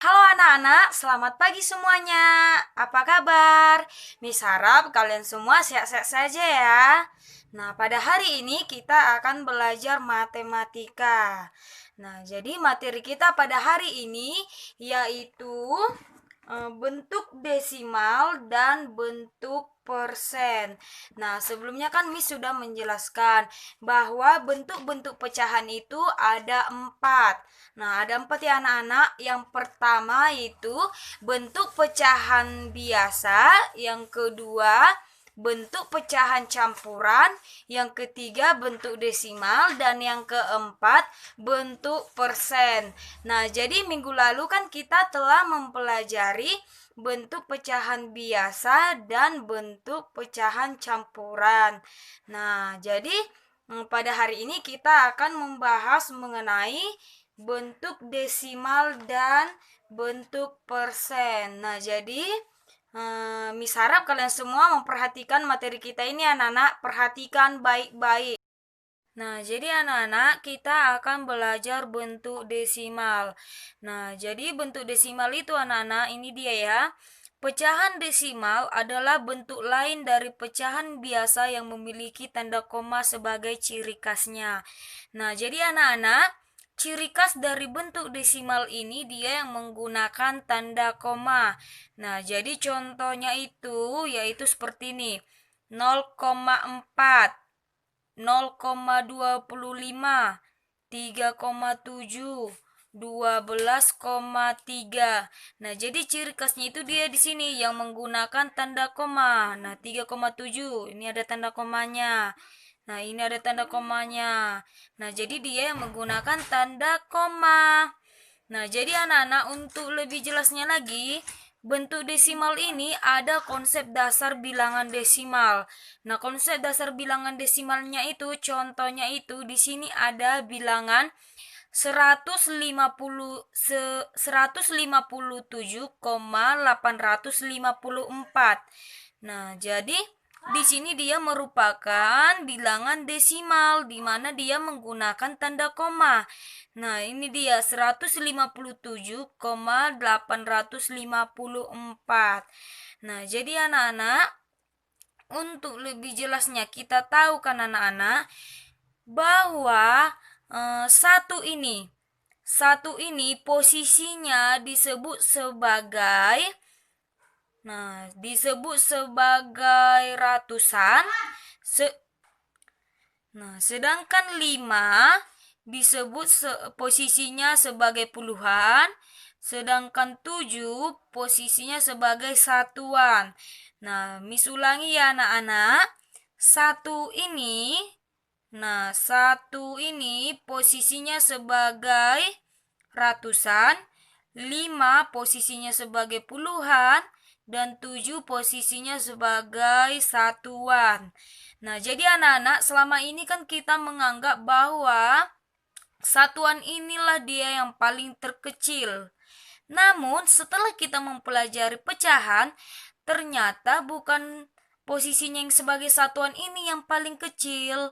Halo anak-anak, selamat pagi semuanya. Apa kabar? Miss harap kalian semua sehat-sehat saja ya. Nah, pada hari ini kita akan belajar matematika. Nah, jadi materi kita pada hari ini yaitu bentuk desimal dan bentuk persen. Nah, sebelumnya kan Miss sudah menjelaskan bahwa bentuk-bentuk pecahan itu ada 4. Nah, ada 4 ya anak-anak. Yang pertama itu bentuk pecahan biasa, yang kedua bentuk pecahan campuran, yang ketiga bentuk desimal, dan yang keempat bentuk persen. Nah, jadi minggu lalu kan kita telah mempelajari bentuk pecahan biasa dan bentuk pecahan campuran. Nah, jadi pada hari ini kita akan membahas mengenai bentuk desimal dan bentuk persen. Nah, jadi Miss harap kalian semua memperhatikan materi kita ini anak-anak, perhatikan baik-baik. Nah, jadi anak-anak kita akan belajar bentuk desimal. Nah, jadi bentuk desimal itu anak-anak ini dia ya. Pecahan desimal adalah bentuk lain dari pecahan biasa yang memiliki tanda koma sebagai ciri khasnya. Nah, jadi anak-anak, ciri khas dari bentuk desimal ini dia yang menggunakan tanda koma. Nah, jadi contohnya itu yaitu seperti ini. 0,4, 0,25, 3,7, 12,3. Nah, jadi ciri khasnya itu dia di sini yang menggunakan tanda koma. Nah, 3,7 ini ada tanda komanya. Nah, ini ada tanda komanya. Nah, jadi dia yang menggunakan tanda koma. Nah, jadi anak-anak untuk lebih jelasnya lagi, bentuk desimal ini ada konsep dasar bilangan desimal. Nah, konsep dasar bilangan desimalnya itu contohnya itu di sini ada bilangan 157,854. Nah, jadi di sini dia merupakan bilangan desimal di mana dia menggunakan tanda koma. Nah, ini dia 157,854. Nah, jadi anak-anak, untuk lebih jelasnya kita tahu kan anak-anak bahwa satu ini posisinya disebut sebagai ratusan. Sedangkan 5 disebut posisinya sebagai puluhan, sedangkan 7 posisinya sebagai satuan. Nah, Miss ulangi ya anak-anak. Satu ini posisinya sebagai ratusan, 5 posisinya sebagai puluhan, dan 7 posisinya sebagai satuan. Nah, jadi anak-anak, selama ini kan kita menganggap bahwa satuan inilah dia yang paling terkecil. Namun, setelah kita mempelajari pecahan, ternyata bukan posisinya yang sebagai satuan ini yang paling kecil.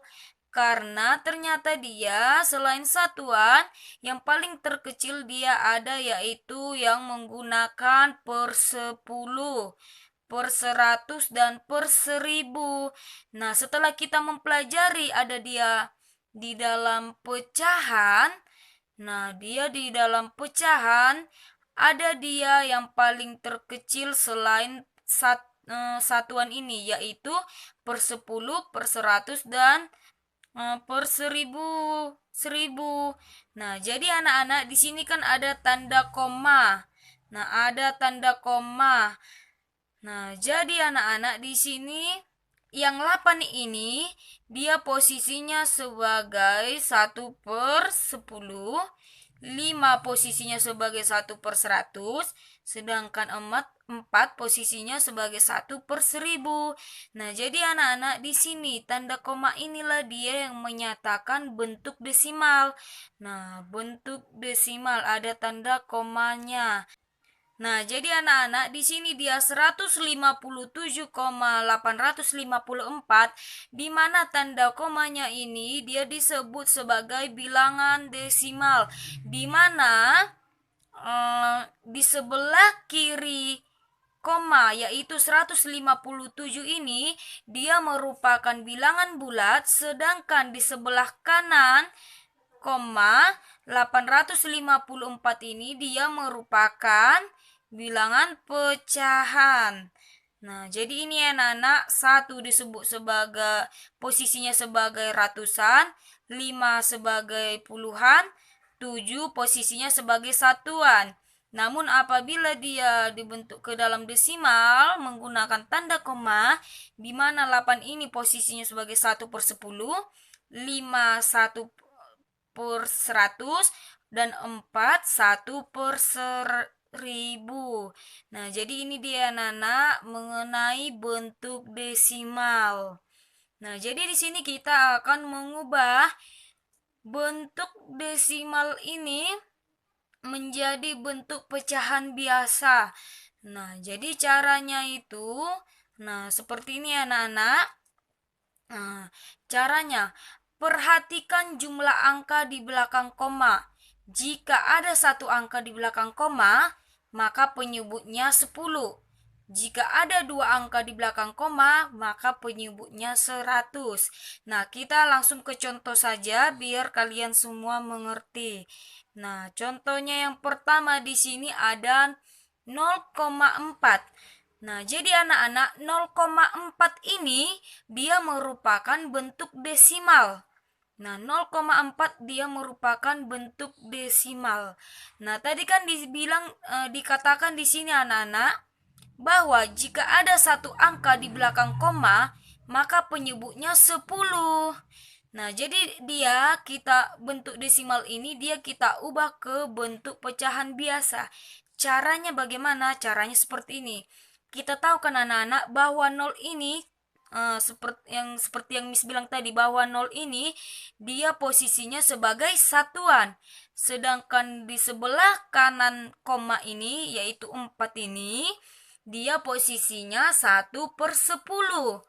Karena ternyata dia selain satuan, yang paling terkecil dia ada yaitu yang menggunakan per 10, per 100, dan per 1000. Nah, setelah kita mempelajari ada dia di dalam pecahan. Nah, dia di dalam pecahan ada dia yang paling terkecil selain satuan ini yaitu per 10, per 100, dan per 1000. 1000. Nah, jadi anak-anak di sini kan ada tanda koma. Nah, ada tanda koma. Nah, jadi anak-anak di sini yang 8 ini dia posisinya sebagai 1/10, 5 posisinya sebagai 1/100, sedangkan 4 posisinya sebagai 1/1000. Nah, jadi anak-anak di sini tanda koma inilah dia yang menyatakan bentuk desimal. Nah, bentuk desimal ada tanda komanya. Nah, jadi anak-anak di sini dia 157,854 di mana tanda komanya ini dia disebut sebagai bilangan desimal di mana di sebelah kiri koma yaitu 157 ini dia merupakan bilangan bulat, sedangkan di sebelah kanan koma 854 ini dia merupakan bilangan pecahan. Nah, jadi ini ya anak-anak, 1 disebut sebagai posisinya sebagai ratusan, 5 sebagai puluhan, 7 posisinya sebagai satuan. Namun apabila dia dibentuk ke dalam desimal menggunakan tanda koma, di mana 8 ini posisinya sebagai 1/10, 5 1/100, dan 4 1/1000. Nah, jadi ini dia anak-anak mengenai bentuk desimal. Nah, jadi di sini kita akan mengubah bentuk desimal ini menjadi bentuk pecahan biasa. Nah, jadi caranya itu, seperti ini anak-anak. Nah, caranya, perhatikan jumlah angka di belakang koma. Jika ada 1 angka di belakang koma, maka penyebutnya 10. Jika ada 2 angka di belakang koma, maka penyebutnya 100. Nah, kita langsung ke contoh saja biar kalian semua mengerti. Nah, contohnya yang pertama di sini ada 0,4. Nah, jadi anak-anak 0,4 ini dia merupakan bentuk desimal. Nah, 0,4 dia merupakan bentuk desimal. Nah, tadi kan dikatakan di sini anak-anak bahwa jika ada 1 angka di belakang koma, maka penyebutnya 10. Nah, jadi kita bentuk desimal ini kita ubah ke bentuk pecahan biasa. Caranya bagaimana? Caranya seperti ini. Kita tahu kan anak-anak bahwa 0 ini seperti yang Miss bilang tadi, bahwa 0 ini dia posisinya sebagai satuan. Sedangkan di sebelah kanan koma ini yaitu 4 ini dia posisinya 1/10.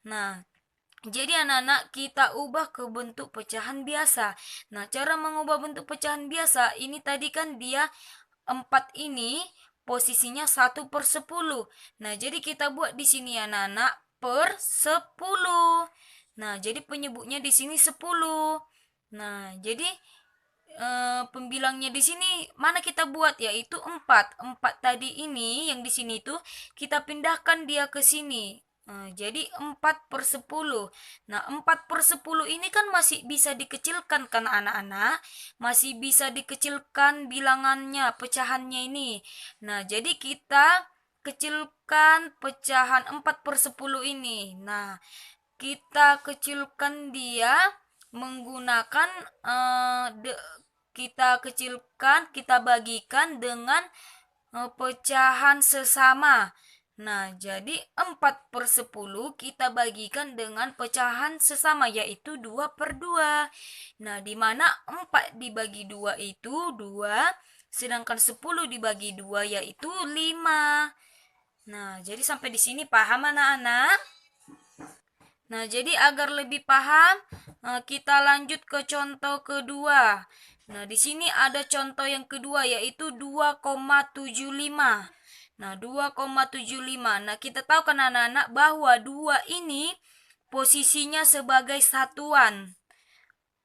Nah, jadi anak-anak kita ubah ke bentuk pecahan biasa. Nah, cara mengubah bentuk pecahan biasa ini tadi kan dia 4 ini posisinya 1/10. Nah, jadi kita buat di sini anak-anak per 10. Nah, jadi penyebutnya di sini 10. Nah, jadi pembilangnya di sini mana kita buat, yaitu 4. 4 tadi ini yang di sini tuh kita pindahkan dia ke sini. Jadi 4/10. Nah, 4/10 ini kan masih bisa dikecilkan kan anak-anak? Masih bisa dikecilkan bilangannya, pecahannya ini. Nah, jadi kita kecilkan pecahan 4/10 ini. Nah, kita kecilkan dia menggunakan kita bagikan dengan pecahan sesama. Nah, jadi 4/10 kita bagikan dengan pecahan sesama yaitu 2/2. Nah, di mana 4 dibagi 2 itu 2, sedangkan 10 dibagi 2 yaitu 5. Nah, jadi sampai di sini paham anak-anak? Nah, jadi agar lebih paham, kita lanjut ke contoh kedua. Nah, di sini ada contoh yang kedua yaitu 2,75. Nah, 2,75. Nah, kita tahu kan anak-anak bahwa 2 ini posisinya sebagai satuan.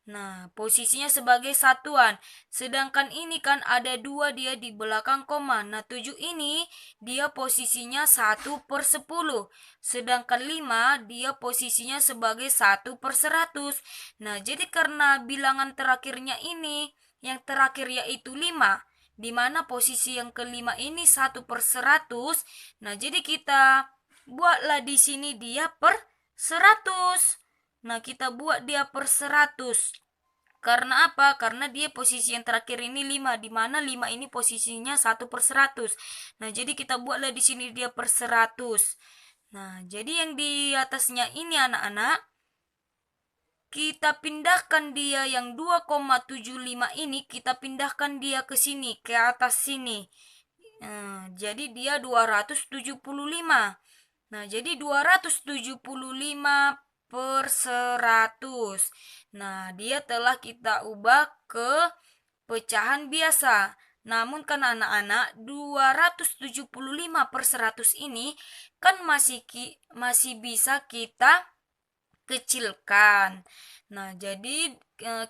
Nah, posisinya sebagai satuan. Sedangkan ini kan ada 2 dia di belakang koma. Nah, 7 ini dia posisinya 1/10. Sedangkan 5 dia posisinya sebagai 1/100. Nah, jadi karena bilangan terakhirnya ini, yang terakhir yaitu 5, di mana posisi yang kelima ini 1/100. Nah, jadi kita buatlah di sini dia per 100. Nah, kita buat dia per 100. Karena apa? Karena dia posisi yang terakhir ini 5, di mana 5 ini posisinya 1/100. Nah, jadi kita buatlah di sini dia per 100. Nah, jadi yang di atasnya ini anak-anak, kita pindahkan dia yang 2,75 ini, kita pindahkan dia ke sini, ke atas sini. Jadi dia 275. Nah, jadi 275 per 100. Nah, dia telah kita ubah ke pecahan biasa. Namun kan anak-anak 275 per 100 ini kan masih bisa kita kecilkan. Nah, jadi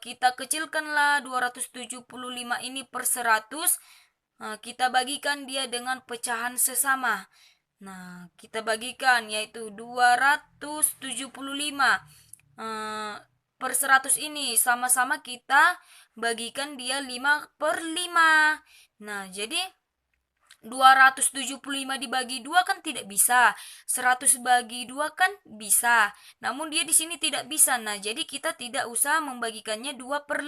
kita kecilkanlah 275 ini per 100. Kita bagikan dia dengan pecahan sesama. Nah, kita bagikan yaitu 275 per 100 ini sama-sama kita bagikan dia 5 per 5. Nah, jadi 275 dibagi 2 kan tidak bisa. 100 bagi 2 kan bisa. Namun dia di sini tidak bisa. Nah, jadi kita tidak usah membagikannya 2 per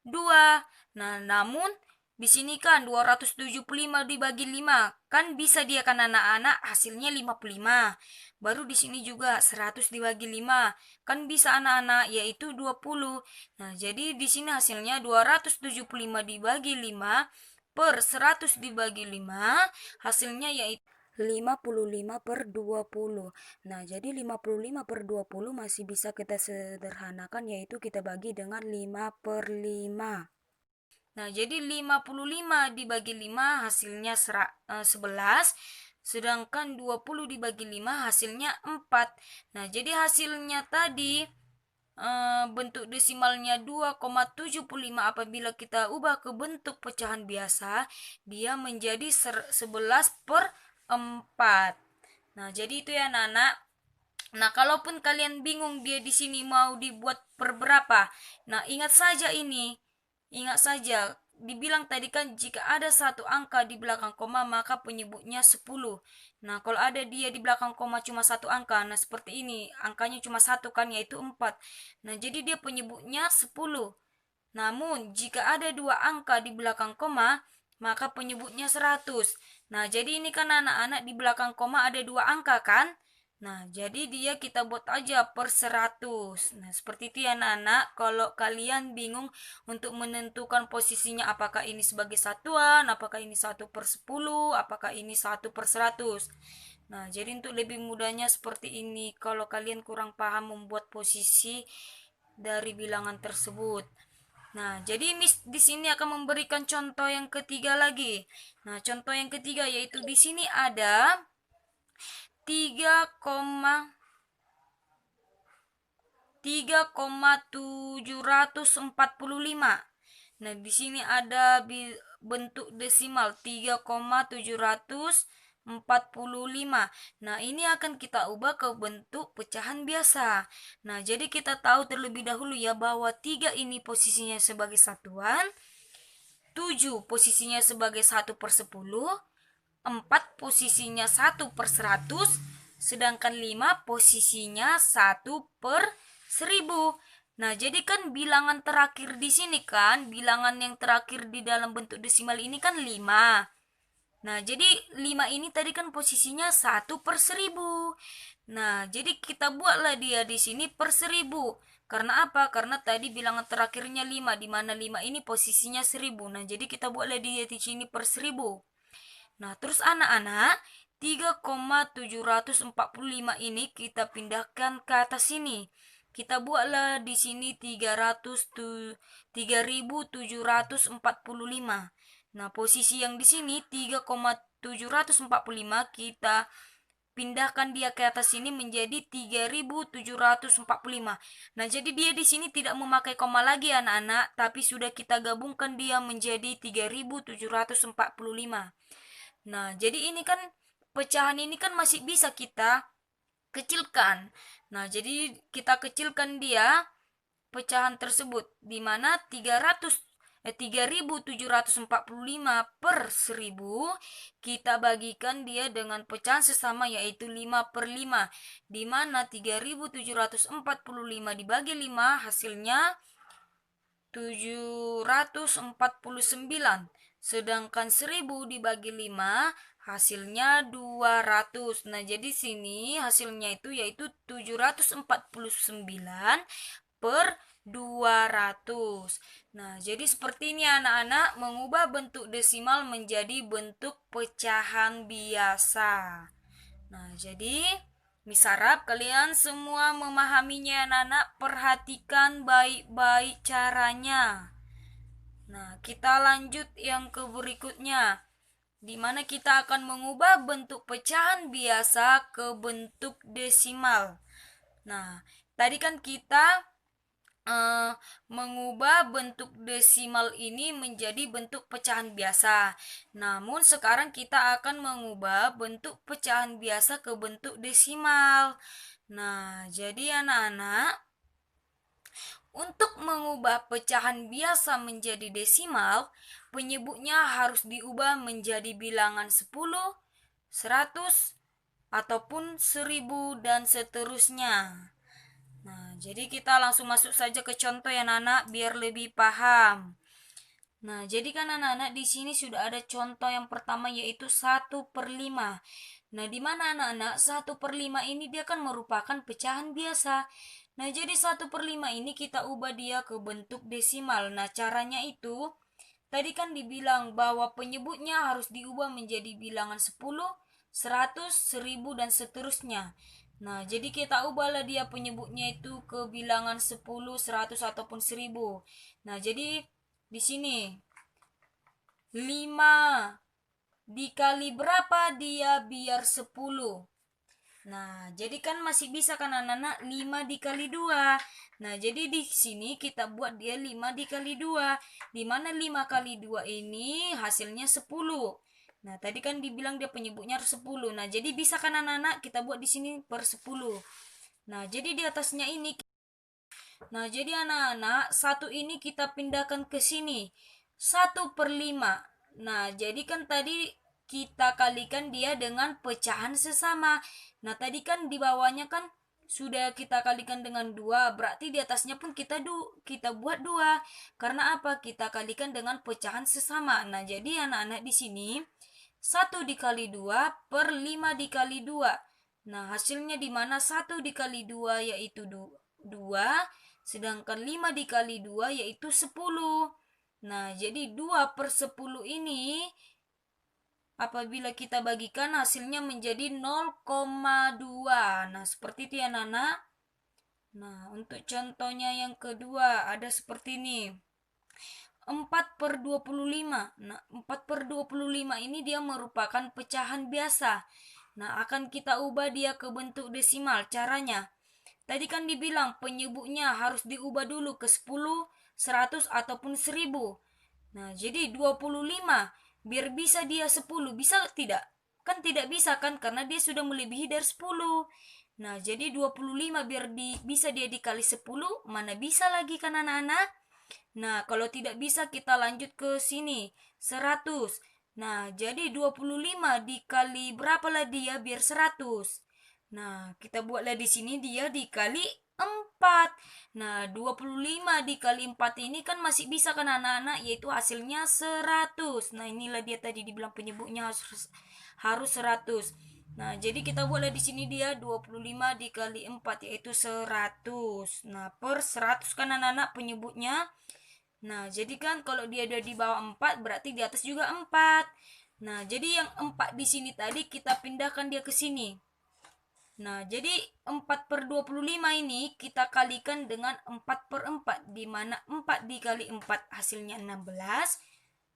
2. Nah, namun di sini kan 275 dibagi 5 kan bisa dia kan anak-anak hasilnya 55. Baru di sini juga 100 dibagi 5 kan bisa anak-anak yaitu 20. Nah, jadi di sini hasilnya 275 dibagi 5 per 100 dibagi 5 hasilnya yaitu 55 per 20. Nah, jadi 55 per 20 masih bisa kita sederhanakan yaitu kita bagi dengan 5 per 5. Nah, jadi 55 dibagi 5 hasilnya 11, sedangkan 20 dibagi 5 hasilnya 4. Nah, jadi hasilnya tadi bentuk desimalnya 2,75 apabila kita ubah ke bentuk pecahan biasa, dia menjadi 11 per 4. Nah, jadi itu ya anak-anak. Nah, kalaupun kalian bingung dia di sini mau dibuat per berapa, nah ingat saja ini. Ingat saja, dibilang tadi kan jika ada satu angka di belakang koma maka penyebutnya 10. Nah, kalau ada dia di belakang koma cuma satu angka, nah seperti ini, angkanya cuma satu kan yaitu 4. Nah, jadi dia penyebutnya 10. Namun, jika ada dua angka di belakang koma, maka penyebutnya 100. Nah, jadi ini kan anak-anak di belakang koma ada dua angka kan? Nah, jadi dia kita buat aja per 100. Nah, seperti itu ya anak-anak. Kalau kalian bingung untuk menentukan posisinya apakah ini sebagai satuan, apakah ini 1/10, apakah ini 1/100. Nah, jadi untuk lebih mudahnya seperti ini. Kalau kalian kurang paham membuat posisi dari bilangan tersebut. Nah, jadi Miss di sini akan memberikan contoh yang ketiga lagi. Nah, contoh yang ketiga yaitu di sini ada 3,745. Nah, di sini ada bentuk desimal 3,745. Nah, ini akan kita ubah ke bentuk pecahan biasa. Nah, jadi kita tahu terlebih dahulu ya bahwa 3 ini posisinya sebagai satuan, 7 posisinya sebagai 1/10, 4 posisinya 1/100, sedangkan 5 posisinya 1/1000. Nah, jadi kan bilangan terakhir di sini kan, bilangan yang terakhir di dalam bentuk desimal ini kan 5. Nah, jadi 5 ini tadi kan posisinya 1/1000. Nah, jadi kita buatlah dia di sini per 1000. Karena apa? Karena tadi bilangan terakhirnya 5, di mana 5 ini posisinya 1000. Nah, jadi kita buatlah dia di sini per 1000. Nah, terus anak-anak, 3,745 ini kita pindahkan ke atas sini. Kita buatlah di sini 3745. Nah, posisi yang di sini 3,745 kita pindahkan dia ke atas sini menjadi 3745. Nah, jadi dia di sini tidak memakai koma lagi anak-anak, tapi sudah kita gabungkan dia menjadi 3745. Nah, jadi ini kan pecahan ini kan masih bisa kita kecilkan. Nah, jadi kita kecilkan dia pecahan tersebut di mana 3745 per 1000 kita bagikan dia dengan pecahan sesama yaitu 5 per 5, di mana 3745 dibagi 5 hasilnya 749, sedangkan 1000 dibagi 5 hasilnya 200. Nah, jadi sini hasilnya itu yaitu 749 per 200. Nah, jadi seperti ini anak-anak mengubah bentuk desimal menjadi bentuk pecahan biasa. Nah, jadi misarap kalian semua memahaminya anak-anak, perhatikan baik-baik caranya. Nah, kita lanjut yang ke berikutnya, di mana kita akan mengubah bentuk pecahan biasa ke bentuk desimal. Nah, tadi kan kita mengubah bentuk desimal ini menjadi bentuk pecahan biasa. Namun sekarang kita akan mengubah bentuk pecahan biasa ke bentuk desimal. Nah, jadi anak-anak, untuk mengubah pecahan biasa menjadi desimal, penyebutnya harus diubah menjadi bilangan 10, 100, ataupun 1000 dan seterusnya. Nah, jadi kita langsung masuk saja ke contoh ya anak-anak biar lebih paham. Nah, jadi kan anak-anak di sini sudah ada contoh yang pertama yaitu 1/5. Nah, di mana anak-anak 1/5 ini dia kan merupakan pecahan biasa. Nah, jadi 1/5 ini kita ubah dia ke bentuk desimal. Nah, caranya itu tadi kan dibilang bahwa penyebutnya harus diubah menjadi bilangan 10, 100, 1000 dan seterusnya. Nah, jadi kita ubahlah dia penyebutnya itu ke bilangan 10, 100 ataupun 1000. Nah, jadi di sini 5 dikali berapa dia biar 10. Nah, jadi kan masih bisa kan anak-anak 5 dikali 2. Nah, jadi di sini kita buat dia 5 dikali 2. Di mana 5 kali 2 ini hasilnya 10. Nah, tadi kan dibilang dia penyebutnya harus 10. Nah, jadi bisa kan anak-anak kita buat di sini per 10. Nah, jadi di atasnya ini. Nah, jadi anak-anak, satu ini kita pindahkan ke sini. 1/5. Nah, jadi kan tadi kita kalikan dia dengan pecahan sesama. Nah, tadi kan di bawahnya kan sudah kita kalikan dengan 2, berarti di atasnya pun kita buat 2. Karena apa? Kita kalikan dengan pecahan sesama. Nah, jadi anak-anak di sini 1 dikali 2 per 5 dikali 2. Nah, hasilnya di mana 1 dikali 2 yaitu 2, sedangkan 5 dikali 2 yaitu 10. Nah, jadi 2 per 10 ini apabila kita bagikan hasilnya menjadi 0,2. Nah, seperti itu ya Nana. Nah, untuk contohnya yang kedua ada seperti ini. 4/25. Nah, 4/25 ini dia merupakan pecahan biasa. Nah, akan kita ubah dia ke bentuk desimal. Caranya, tadi kan dibilang penyebutnya harus diubah dulu ke 10, 100 ataupun 1000. Nah, jadi 25 biar bisa dia 10, bisa tidak? Kan tidak bisa kan karena dia sudah melebihi dari 10. Nah, jadi 25 biar bisa dia dikali 10, mana bisa lagi kan anak-anak? Nah, kalau tidak bisa kita lanjut ke sini, 100. Nah, jadi 25 dikali berapalah dia biar 100. Nah, kita buatlah di sini dia dikali 4. Nah, 25 dikali 4 ini kan masih bisa kan anak-anak, yaitu hasilnya 100. Nah, inilah dia tadi dibilang penyebutnya harus 100. Nah, jadi kita buatlah di sini dia 25 dikali 4 yaitu 100. Nah, per 100 kan anak-anak penyebutnya. Nah, jadi kan kalau dia ada di bawah 4 berarti di atas juga 4. Nah, jadi yang 4 di sini tadi kita pindahkan dia ke sini. Nah, jadi 4/25 ini kita kalikan dengan 4/4, di mana 4 dikali 4 hasilnya 16,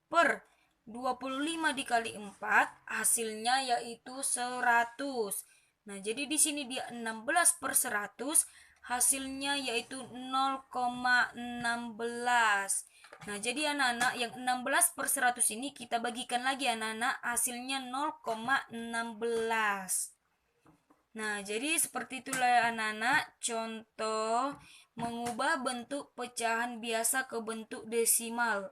per 25 dikali 4 hasilnya yaitu 100. Nah, jadi di sini dia 16/100, hasilnya yaitu 0,16. Nah, jadi anak-anak yang 16/100 ini kita bagikan lagi anak-anak, hasilnya 0,16. Nah, jadi seperti itulah anak-anak contoh mengubah bentuk pecahan biasa ke bentuk desimal.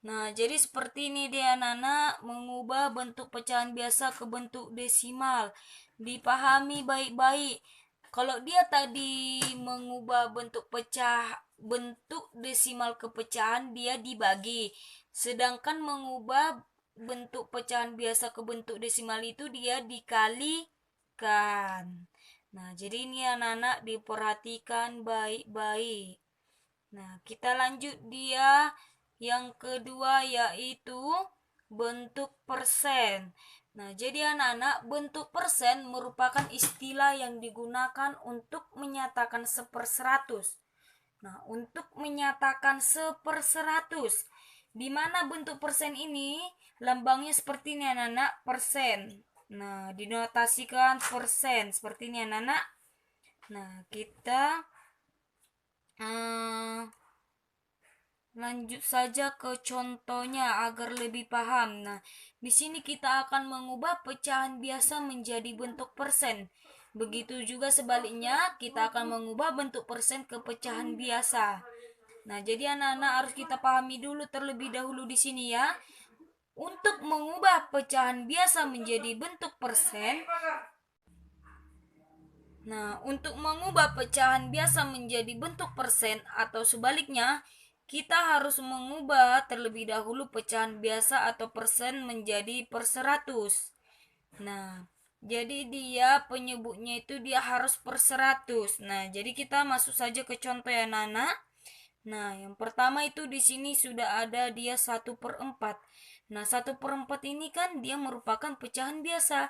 Nah, jadi seperti ini dia anak-anak mengubah bentuk pecahan biasa ke bentuk desimal. Dipahami baik-baik. Kalau dia tadi mengubah bentuk desimal ke pecahan dia dibagi. Sedangkan mengubah bentuk pecahan biasa ke bentuk desimal itu dia dikalikan. Nah, jadi ini anak-anak diperhatikan baik-baik. Nah, kita lanjut dia yang kedua yaitu bentuk persen. Nah, jadi anak-anak, bentuk persen merupakan istilah yang digunakan untuk menyatakan 1/100. Nah, untuk menyatakan 1/100, Di mana bentuk persen ini lambangnya seperti ini anak-anak, persen. Nah, dinotasikan persen seperti ini anak-anak. Nah, kita lanjut saja ke contohnya agar lebih paham. Nah, di sini kita akan mengubah pecahan biasa menjadi bentuk persen. Begitu juga sebaliknya, kita akan mengubah bentuk persen ke pecahan biasa. Nah, jadi anak-anak harus kita pahami dulu terlebih dahulu di sini ya. Untuk mengubah pecahan biasa menjadi bentuk persen, nah, untuk mengubah pecahan biasa menjadi bentuk persen atau sebaliknya, kita harus mengubah terlebih dahulu pecahan biasa atau persen menjadi per 100. Nah, jadi dia penyebutnya itu dia harus per 100. Nah, jadi kita masuk saja ke contoh ya Nana. Nah, yang pertama itu di sini sudah ada dia 1/4. Nah, 1/4 ini kan dia merupakan pecahan biasa.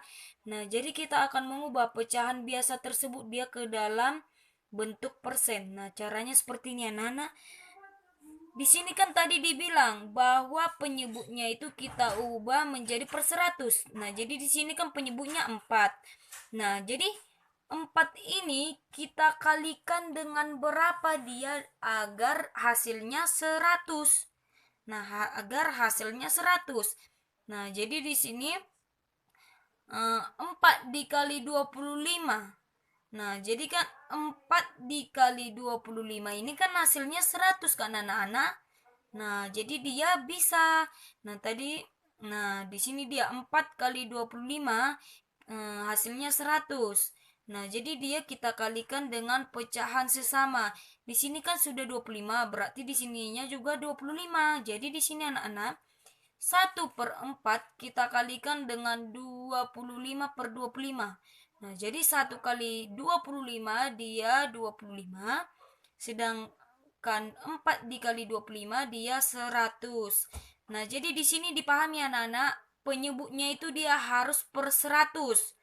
Nah, jadi kita akan mengubah pecahan biasa tersebut dia ke dalam bentuk persen. Nah, caranya seperti ini anak-anak. Di sini kan tadi dibilang bahwa penyebutnya itu kita ubah menjadi per 100. Nah, jadi di sini kan penyebutnya 4. Nah, jadi 4 ini kita kalikan dengan berapa dia agar hasilnya 100. Nah, agar hasilnya 100. Nah, jadi di sini 4 dikali 25. Nah, jadi kan 4 dikali 25 ini kan hasilnya 100 kan anak-anak. Nah, jadi dia bisa. Nah, di sini dia 4 kali 25 hasilnya 100. Nah, jadi dia kita kalikan dengan pecahan sesama. Di sini kan sudah 25, berarti di sininya juga 25. Jadi di sini anak-anak 1/4 kita kalikan dengan 25/25. Nah, jadi 1 kali 25 dia 25. Sedangkan 4 dikali 25 dia 100. Nah, jadi di sini dipahami anak-anak, penyebutnya itu dia harus per 100.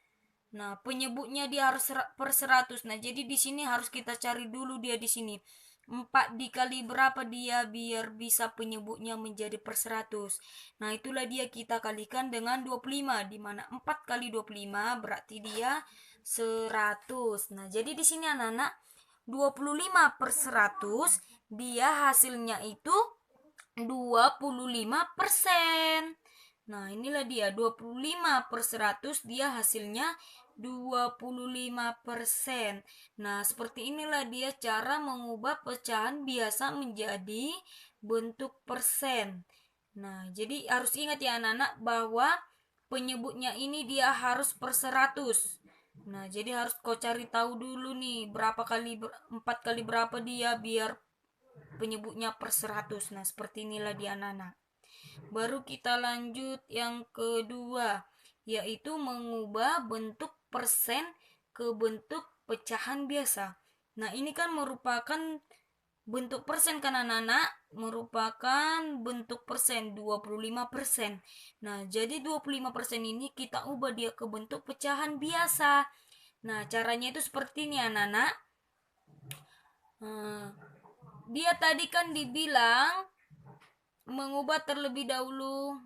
Nah, penyebutnya dia harus per 100. Nah, jadi di sini harus kita cari dulu dia di sini. 4 dikali berapa dia biar bisa penyebutnya menjadi per 100. Nah, itulah dia kita kalikan dengan 25. Di mana 4 kali 25 berarti dia 100. Nah, jadi di sini anak-anak 25/100 dia hasilnya itu 25%. Nah, inilah dia 25/100 dia hasilnya 25%. Nah, seperti inilah dia cara mengubah pecahan biasa menjadi bentuk persen. Nah, jadi harus ingat ya anak-anak bahwa penyebutnya ini dia harus per 100. Nah, jadi harus kau cari tahu dulu nih berapa kali 4 kali berapa dia biar penyebutnya per 100. Nah, seperti inilah dia anak-anak. Baru kita lanjut yang kedua, yaitu mengubah bentuk persen ke bentuk pecahan biasa. Nah, ini kan merupakan bentuk persen kan anak-anak, merupakan bentuk persen 25%. Nah, jadi 25% ini kita ubah dia ke bentuk pecahan biasa. Nah, caranya itu seperti ini anak-anak. Dia tadi kan dibilang mengubah terlebih dahulu.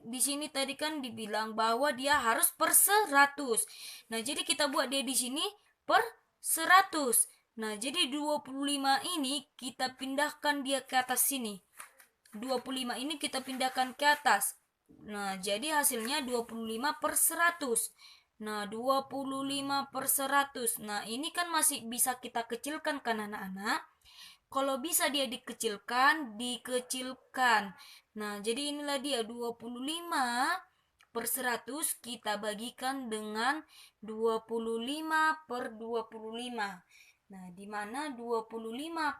Di sini tadi kan dibilang bahwa dia harus per 100. Nah, jadi kita buat dia di sini per 100. Nah, jadi 25 ini kita pindahkan dia ke atas sini. 25 ini kita pindahkan ke atas. Nah, jadi hasilnya 25/100. Nah, 25/100. Nah, ini kan masih bisa kita kecilkan kan anak-anak? Kalau bisa dia dikecilkan, dikecilkan. Nah, jadi inilah dia 25/100 kita bagikan dengan 25/25. Nah, di mana 25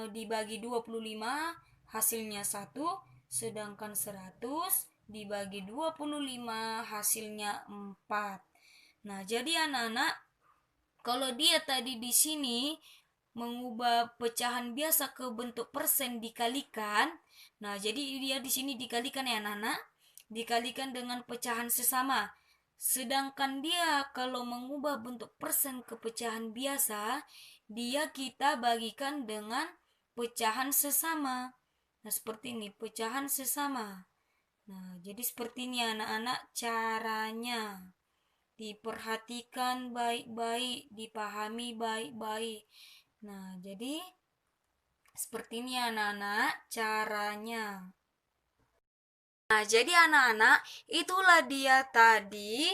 dibagi 25 hasilnya 1, sedangkan 100 dibagi 25 hasilnya 4. Nah, jadi anak-anak, kalau dia tadi di sini mengubah pecahan biasa ke bentuk persen dikalikan. Nah, jadi dia di sini dikalikan ya anak-anak, dikalikan dengan pecahan sesama. Sedangkan dia kalau mengubah bentuk persen ke pecahan biasa, dia kita bagikan dengan pecahan sesama. Nah, seperti ini pecahan sesama. Nah, jadi seperti ini anak-anak caranya. Diperhatikan baik-baik, dipahami baik-baik. Nah, jadi seperti ini anak-anak caranya. Nah, jadi anak-anak, itulah dia tadi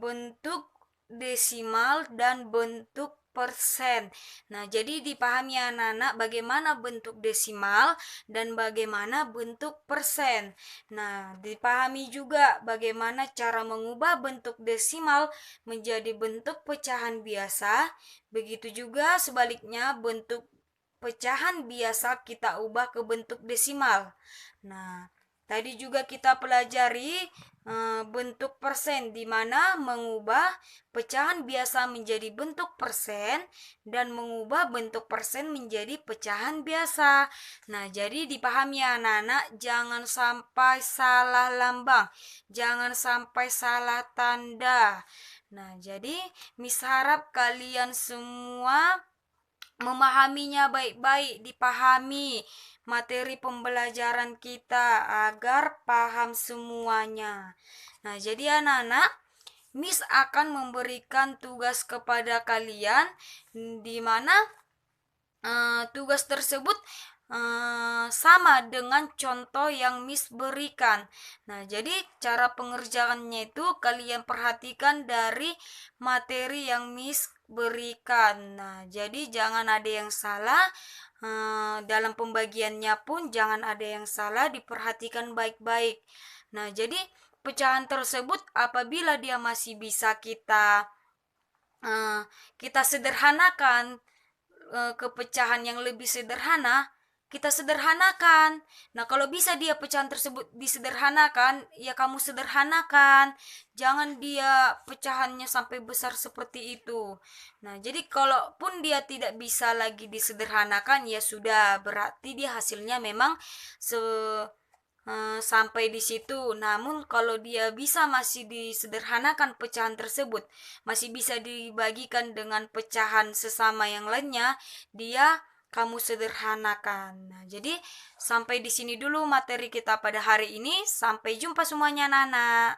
bentuk desimal dan bentuk persen. Nah, jadi dipahami anak-anak bagaimana bentuk desimal dan bagaimana bentuk persen. Nah, dipahami juga bagaimana cara mengubah bentuk desimal menjadi bentuk pecahan biasa. Begitu juga sebaliknya bentuk pecahan biasa kita ubah ke bentuk desimal. Nah, tadi juga kita pelajari bentuk persen, di mana mengubah pecahan biasa menjadi bentuk persen dan mengubah bentuk persen menjadi pecahan biasa. Nah, jadi dipahami ya anak-anak, jangan sampai salah lambang, jangan sampai salah tanda. Nah, jadi Miss harap kalian semua memahaminya baik-baik, dipahami materi pembelajaran kita agar paham semuanya. Nah, jadi anak-anak, Miss akan memberikan tugas kepada kalian di mana tugas tersebut sama dengan contoh yang Miss berikan. Nah, jadi cara pengerjaannya itu kalian perhatikan dari materi yang Miss berikan. Nah, jadi jangan ada yang salah. Dalam pembagiannya pun jangan ada yang salah, diperhatikan baik-baik. Nah, jadi pecahan tersebut apabila dia masih bisa kita sederhanakan ke pecahan yang lebih sederhana, kita sederhanakan. Nah, kalau bisa dia pecahan tersebut disederhanakan, ya kamu sederhanakan. Jangan dia pecahannya sampai besar seperti itu. Nah, jadi kalaupun dia tidak bisa lagi disederhanakan, ya sudah, berarti dia hasilnya memang sampai di situ. Namun kalau dia bisa masih disederhanakan pecahan tersebut, masih bisa dibagikan dengan pecahan sesama yang lainnya, dia kamu sederhanakan. Nah, jadi sampai di sini dulu materi kita pada hari ini. Sampai jumpa semuanya, Nana.